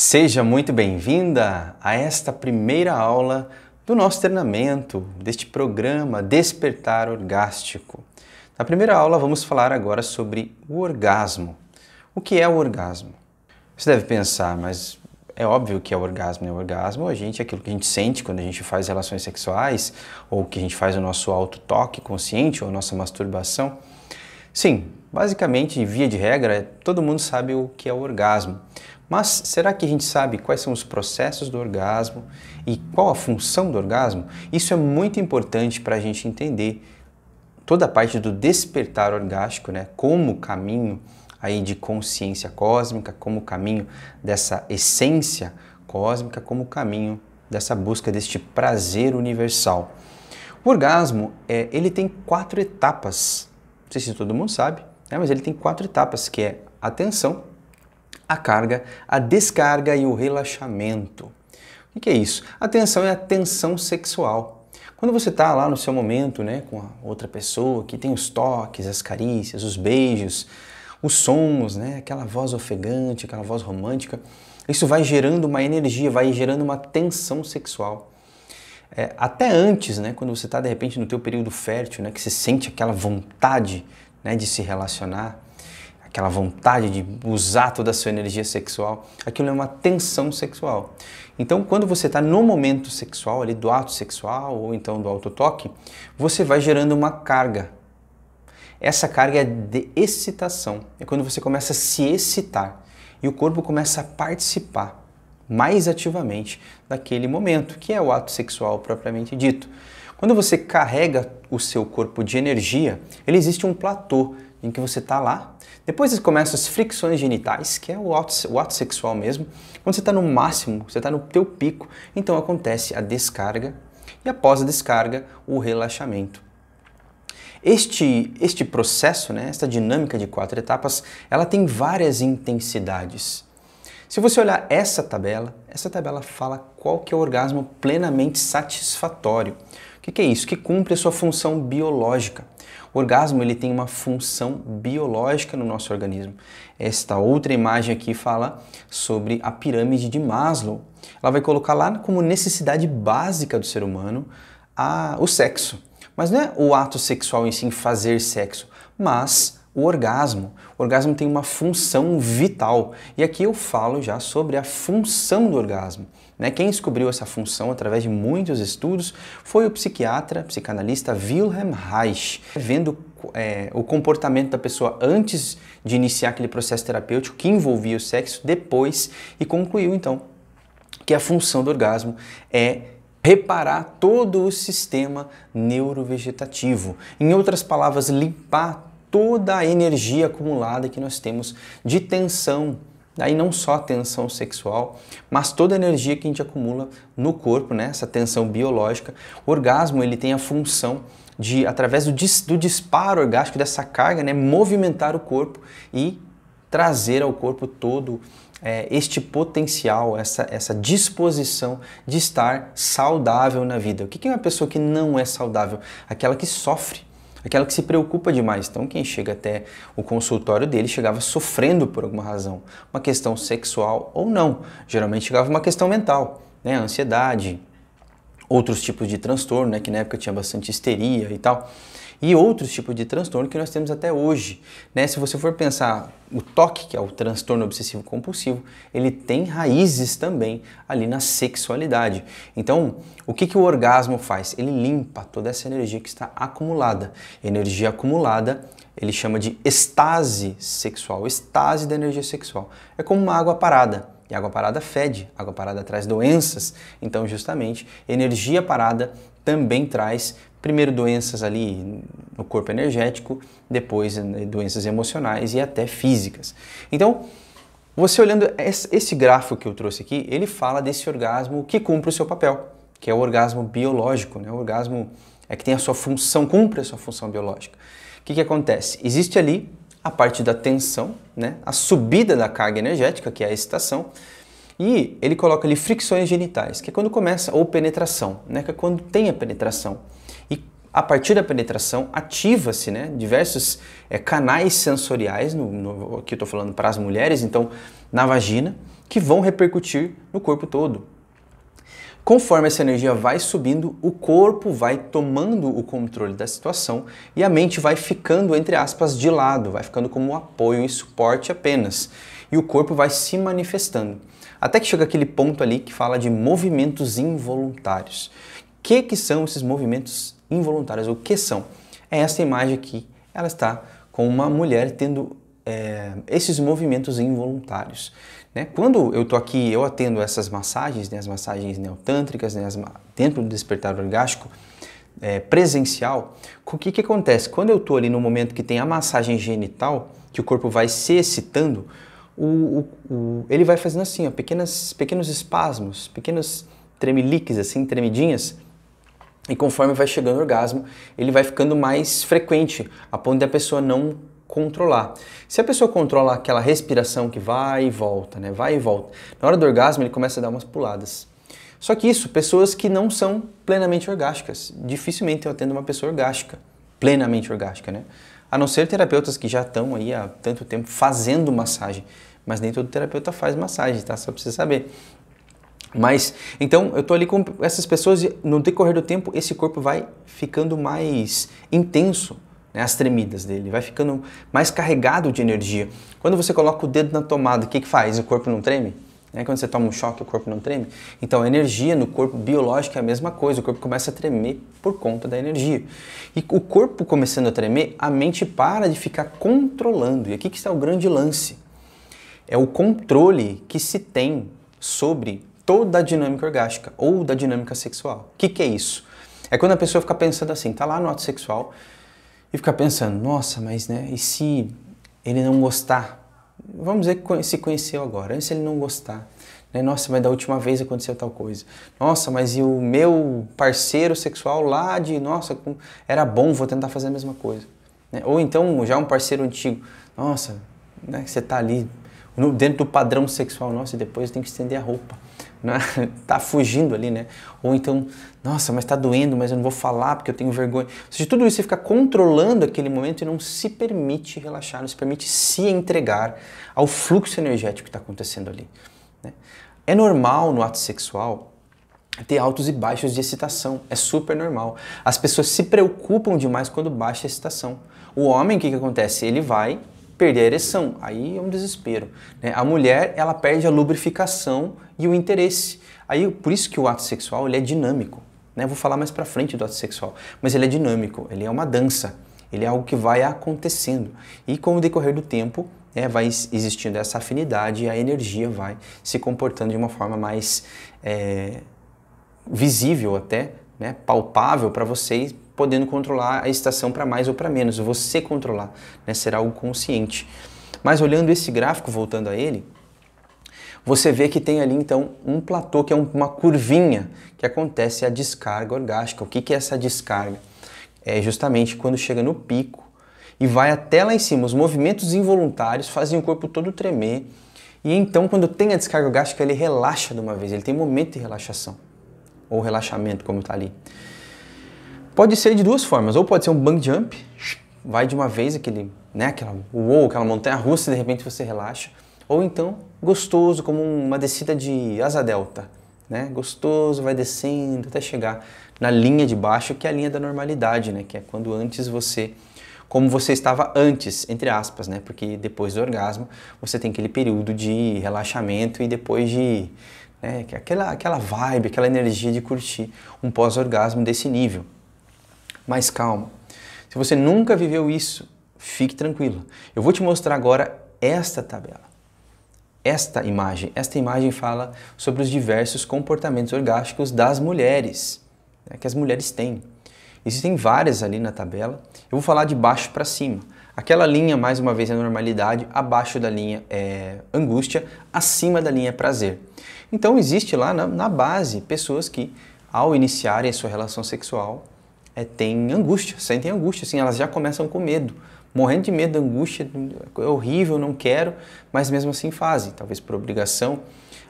Seja muito bem-vinda a esta primeira aula do nosso treinamento, deste programa Despertar Orgástico. Na primeira aula vamos falar agora sobre o orgasmo. O que é o orgasmo? Você deve pensar, mas é óbvio que é o orgasmo, né? O orgasmo é aquilo que a gente sente quando a gente faz relações sexuais, ou que a gente faz o nosso autotoque consciente, ou a nossa masturbação. Sim, basicamente, via de regra, todo mundo sabe o que é o orgasmo. Mas será que a gente sabe quais são os processos do orgasmo e qual a função do orgasmo? Isso é muito importante para a gente entender toda a parte do despertar orgástico, né? Como caminho aí de consciência cósmica, como caminho dessa essência cósmica, como caminho dessa busca deste prazer universal. O orgasmo, ele tem 4 etapas. Não sei se todo mundo sabe, né? Mas ele tem 4 etapas, que é a tensão, a carga, a descarga e o relaxamento. O que é isso? A tensão é a tensão sexual. Quando você está lá no seu momento, né, com a outra pessoa, que tem os toques, as carícias, os beijos, os sons, né, aquela voz ofegante, aquela voz romântica, isso vai gerando uma energia, vai gerando uma tensão sexual. Até antes, né, quando você está de repente no teu período fértil, né, que você sente aquela vontade, né, de se relacionar, aquela vontade de usar toda a sua energia sexual, aquilo é uma tensão sexual. Então, quando você está no momento sexual, ali do ato sexual ou então do autotoque, você vai gerando uma carga. Essa carga é de excitação, é quando você começa a se excitar e o corpo começa a participar mais ativamente daquele momento, que é o ato sexual propriamente dito. Quando você carrega o seu corpo de energia, existe um platô em que você está lá. Depois começam as fricções genitais, que é o ato sexual mesmo. Quando você está no máximo, você está no teu pico, então acontece a descarga e após a descarga, o relaxamento. Este processo, né, esta dinâmica de 4 etapas, ela tem várias intensidades. Se você olhar essa tabela fala qual que é o orgasmo plenamente satisfatório. O que é isso? Que cumpre a sua função biológica. O orgasmo ele tem uma função biológica no nosso organismo. Esta outra imagem aqui fala sobre a pirâmide de Maslow. Ela vai colocar lá como necessidade básica do ser humano o sexo. Mas não é o ato sexual em si, fazer sexo, mas o orgasmo. O orgasmo tem uma função vital. E aqui eu falo já sobre a função do orgasmo. Quem descobriu essa função através de muitos estudos foi o psicanalista Wilhelm Reich, vendo o comportamento da pessoa antes de iniciar aquele processo terapêutico que envolvia o sexo, depois, e concluiu então que a função do orgasmo é reparar todo o sistema neurovegetativo. Em outras palavras, limpar toda a energia acumulada que nós temos de tensão. Daí não só a tensão sexual, mas toda a energia que a gente acumula no corpo, né? Essa tensão biológica. O orgasmo ele tem a função de, através do disparo orgástico, dessa carga, né? Movimentar o corpo e trazer ao corpo todo este potencial, essa disposição de estar saudável na vida. O que é uma pessoa que não é saudável? Aquela que sofre. Aquela que se preocupa demais. Então, quem chega até o consultório dele chegava sofrendo por alguma razão. Uma questão sexual ou não. Geralmente chegava uma questão mental, né? Ansiedade, outros tipos de transtorno, né? Que na época tinha bastante histeria e tal. E outros tipos de transtorno que nós temos até hoje, né? Se você for pensar, o TOC, que é o transtorno obsessivo compulsivo, ele tem raízes também ali na sexualidade. Então, o que o orgasmo faz? Ele limpa toda essa energia que está acumulada. Energia acumulada, ele chama de estase sexual, estase da energia sexual. É como uma água parada. E água parada fede, água parada traz doenças. Então, justamente, energia parada também traz, primeiro, doenças ali no corpo energético, depois doenças emocionais e até físicas. Então, você olhando esse gráfico que eu trouxe aqui, ele fala desse orgasmo que cumpre o seu papel, que é o orgasmo biológico, né? O orgasmo é que tem a sua função, cumpre a sua função biológica. O que acontece? Existe ali a parte da tensão, né? A subida da carga energética, que é a excitação, e ele coloca ali fricções genitais, que é quando começa, ou penetração, né? Que é quando tem a penetração. E a partir da penetração, ativa-se, né, diversos canais sensoriais, aqui eu estou falando para as mulheres, então na vagina, que vão repercutir no corpo todo. Conforme essa energia vai subindo, o corpo vai tomando o controle da situação e a mente vai ficando, entre aspas, de lado, vai ficando como um apoio e suporte apenas. E o corpo vai se manifestando. Até que chega aquele ponto ali que fala de movimentos involuntários. O que são esses movimentos involuntários? O que são? É essa imagem aqui, ela está com uma mulher tendo esses movimentos involuntários. Né? Quando eu estou aqui, eu atendo essas massagens, né, as massagens neotântricas, né, dentro do despertar orgástico presencial, o que acontece? Quando eu estou ali no momento que tem a massagem genital, que o corpo vai se excitando, ele vai fazendo assim, ó, pequenos espasmos, pequenos tremeliques, assim, tremidinhas, e conforme vai chegando o orgasmo, ele vai ficando mais frequente, a ponto de a pessoa não controlar. Se a pessoa controla aquela respiração que vai e volta, né, vai e volta, na hora do orgasmo ele começa a dar umas puladas. Só que isso, pessoas que não são plenamente orgásticas, dificilmente eu atendo uma pessoa orgástica, plenamente orgástica, né? A não ser terapeutas que já estão aí há tanto tempo fazendo massagem, mas nem todo terapeuta faz massagem, tá? Só pra você saber. Mas, então, eu tô ali com essas pessoas e no decorrer do tempo esse corpo vai ficando mais intenso, né, as tremidas dele, vai ficando mais carregado de energia. Quando você coloca o dedo na tomada, o que faz? O corpo não treme? Quando você toma um choque, o corpo não treme? Então a energia no corpo biológico é a mesma coisa, o corpo começa a tremer por conta da energia. E o corpo começando a tremer, a mente para de ficar controlando. E aqui que está o grande lance. É o controle que se tem sobre toda a dinâmica orgástica ou da dinâmica sexual. O que é isso? É quando a pessoa fica pensando assim, tá lá no ato sexual e fica pensando, nossa, mas né, e se ele não gostar? Vamos dizer que se conheceu agora, e se ele não gostar? Né? Nossa, mas da última vez aconteceu tal coisa. Nossa, mas e o meu parceiro sexual lá nossa, era bom, vou tentar fazer a mesma coisa. Né? Ou então, já um parceiro antigo, nossa, né, você tá ali dentro do padrão sexual, nossa, e depois tem que estender a roupa. Né? Tá fugindo ali, né? Ou então, nossa, mas tá doendo, mas eu não vou falar porque eu tenho vergonha. Ou seja, tudo isso você fica controlando aquele momento e não se permite relaxar, não se permite se entregar ao fluxo energético que está acontecendo ali. Né? É normal no ato sexual ter altos e baixos de excitação, é super normal. As pessoas se preocupam demais quando baixa a excitação. O homem, o que acontece? Ele vai perder a ereção, aí é um desespero. Né? A mulher, ela perde a lubrificação e o interesse. Aí, por isso que o ato sexual ele é dinâmico. Né? Vou falar mais pra frente do ato sexual, mas ele é dinâmico, ele é uma dança, ele é algo que vai acontecendo. E com o decorrer do tempo, vai existindo essa afinidade e a energia vai se comportando de uma forma mais visível até, né? Palpável para vocês, podendo controlar a excitação para mais ou para menos, você controlar, né? Será algo consciente. Mas olhando esse gráfico, voltando a ele, você vê que tem ali então um platô, que é uma curvinha, que acontece a descarga orgástica. O que é essa descarga? É justamente quando chega no pico e vai até lá em cima. Os movimentos involuntários fazem o corpo todo tremer e então quando tem a descarga orgástica ele relaxa de uma vez, ele tem um momento de relaxação, ou relaxamento como está ali. Pode ser de duas formas, ou pode ser um bang jump, vai de uma vez aquela montanha russa e de repente você relaxa, ou então gostoso, como uma descida de asa delta, né? Gostoso, vai descendo até chegar na linha de baixo, que é a linha da normalidade, né? Que é quando como você estava antes, entre aspas, né? Porque depois do orgasmo você tem aquele período de relaxamento e depois aquela vibe, aquela energia de curtir um pós-orgasmo desse nível. Mas calma, se você nunca viveu isso, fique tranquilo. Eu vou te mostrar agora esta tabela. Esta imagem fala sobre os diversos comportamentos orgásticos das mulheres, né, que as mulheres têm. Existem várias ali na tabela, eu vou falar de baixo para cima. Aquela linha, mais uma vez, é normalidade, abaixo da linha é angústia, acima da linha é prazer. Então existe lá na base pessoas que, ao iniciarem a sua relação sexual, têm angústia, sentem angústia, assim, elas já começam com medo. Morrendo de medo, angústia, é horrível, não quero, mas mesmo assim fazem, talvez por obrigação.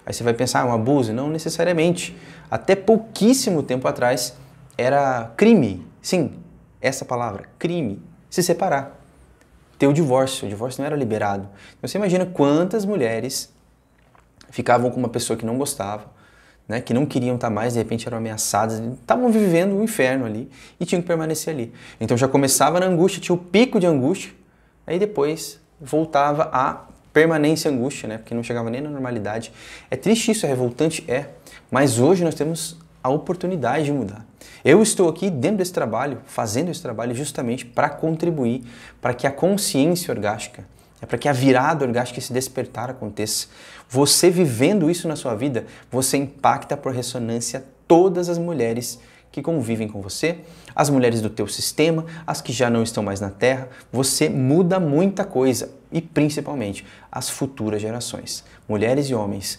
Aí você vai pensar, um abuso? Não necessariamente. Até pouquíssimo tempo atrás era crime, sim, essa palavra, crime, se separar, ter o divórcio não era liberado. Então, você imagina quantas mulheres ficavam com uma pessoa que não gostava, né, que não queriam estar mais, de repente eram ameaçadas, estavam vivendo um inferno ali e tinham que permanecer ali. Então já começava na angústia, tinha o pico de angústia, aí depois voltava à permanência angústia, né, porque não chegava nem na normalidade. É triste isso, é revoltante? É, mas hoje nós temos a oportunidade de mudar. Eu estou aqui dentro desse trabalho, fazendo esse trabalho justamente para contribuir para que a consciência orgástica, para que a virada orgástica, esse despertar aconteça. Você vivendo isso na sua vida, você impacta por ressonância todas as mulheres que convivem com você, as mulheres do teu sistema, as que já não estão mais na Terra. Você muda muita coisa e principalmente as futuras gerações. Mulheres e homens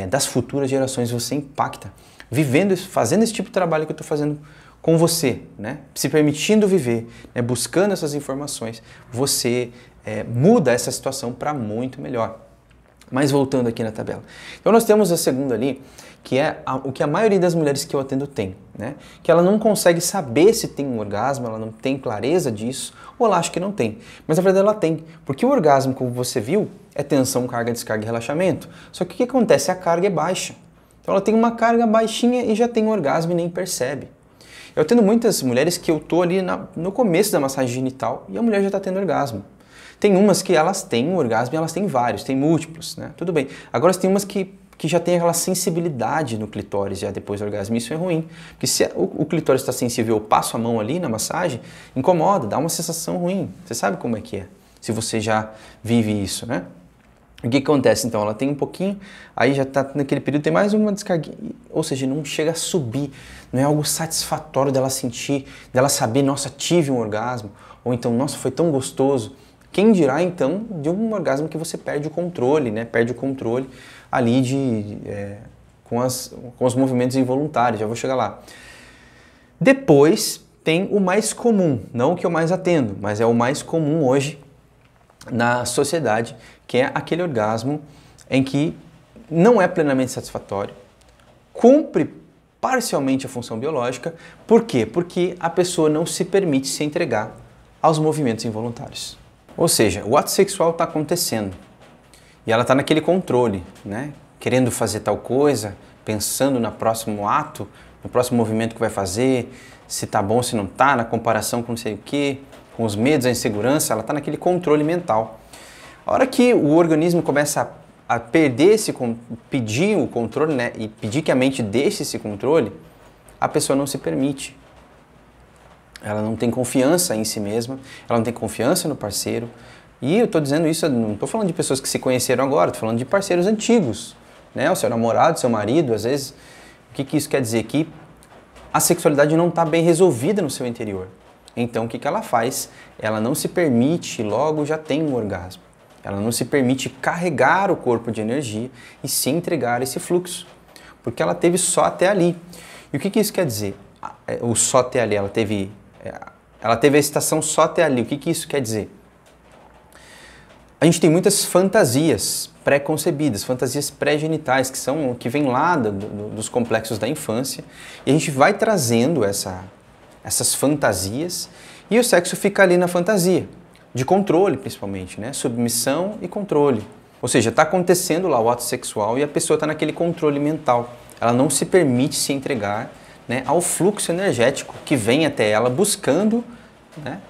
das futuras gerações você impacta. Vivendo, fazendo esse tipo de trabalho que eu estou fazendo com você, né? Se permitindo viver, né? Buscando essas informações, você muda essa situação para muito melhor. Mas voltando aqui na tabela. Então nós temos a segunda ali, que é o que a maioria das mulheres que eu atendo tem, né? Que ela não consegue saber se tem um orgasmo, ela não tem clareza disso, ou ela acha que não tem. Mas na verdade ela tem, porque o orgasmo, como você viu, é tensão, carga, descarga e relaxamento. Só que o que acontece? A carga é baixa. Então ela tem uma carga baixinha e já tem um orgasmo e nem percebe. Eu atendo muitas mulheres que eu tô ali no começo da massagem genital e a mulher já está tendo orgasmo. Tem umas que elas têm um orgasmo e elas têm vários, tem múltiplos, né? Tudo bem. Agora tem umas que já tem aquela sensibilidade no clitóris já depois do orgasmo, isso é ruim. Porque se o clitóris está sensível, eu passo a mão ali na massagem, incomoda, dá uma sensação ruim. Você sabe como é que é, se você já vive isso, né? O que acontece então? Ela tem um pouquinho, aí já está naquele período, tem mais uma descarga, ou seja, não chega a subir, não é algo satisfatório dela sentir, dela saber, nossa, tive um orgasmo, ou então, nossa, foi tão gostoso. Quem dirá então de um orgasmo que você perde o controle, né? Perde o controle ali com os movimentos involuntários, já vou chegar lá. Depois tem o mais comum, não o que eu mais atendo, mas é o mais comum hoje na sociedade, que é aquele orgasmo em que não é plenamente satisfatório, cumpre parcialmente a função biológica. Por quê? Porque a pessoa não se permite se entregar aos movimentos involuntários. Ou seja, o ato sexual está acontecendo e ela está naquele controle, né? Querendo fazer tal coisa, pensando no próximo ato, no próximo movimento que vai fazer, se está bom, se não está, na comparação com não sei o quê, com os medos, a insegurança, ela está naquele controle mental. A hora que o organismo começa a perder pedir o controle, né, e pedir que a mente deixe esse controle, a pessoa não se permite. Ela não tem confiança em si mesma, ela não tem confiança no parceiro. E eu estou dizendo isso, não estou falando de pessoas que se conheceram agora, estou falando de parceiros antigos, né, o seu namorado, seu marido, às vezes. O que isso quer dizer? Que a sexualidade não está bem resolvida no seu interior. Então, o que ela faz? Ela não se permite, logo já tem um orgasmo. Ela não se permite carregar o corpo de energia e se entregar a esse fluxo. Porque ela teve só até ali. E o que isso quer dizer? O só até ali, ela teve a excitação só até ali. O que isso quer dizer? A gente tem muitas fantasias pré-concebidas, fantasias pré-genitais, que vêm lá dos complexos da infância. E a gente vai trazendo essas fantasias e o sexo fica ali na fantasia, de controle principalmente, né? Submissão e controle. Ou seja, está acontecendo lá o ato sexual e a pessoa está naquele controle mental. Ela não se permite se entregar, né, ao fluxo energético que vem até ela buscando, né,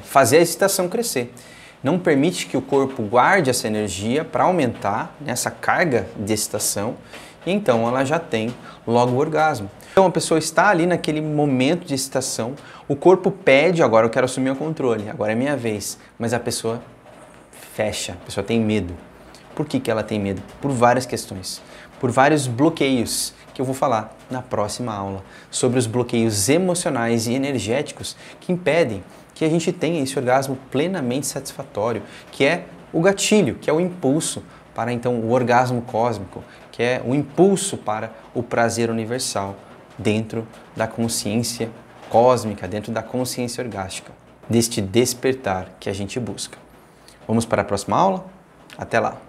fazer a excitação crescer. Não permite que o corpo guarde essa energia para aumentar, né, essa carga de excitação, e então ela já tem logo o orgasmo. Então a pessoa está ali naquele momento de excitação, o corpo pede, agora eu quero assumir o controle, agora é minha vez, mas a pessoa fecha, a pessoa tem medo. Por que ela tem medo? Por várias questões, por vários bloqueios que eu vou falar na próxima aula, sobre os bloqueios emocionais e energéticos que impedem que a gente tenha esse orgasmo plenamente satisfatório, que é o gatilho, que é o impulso para então o orgasmo cósmico, que é o impulso para o prazer universal dentro da consciência cósmica, dentro da consciência orgástica, deste despertar que a gente busca. Vamos para a próxima aula? Até lá!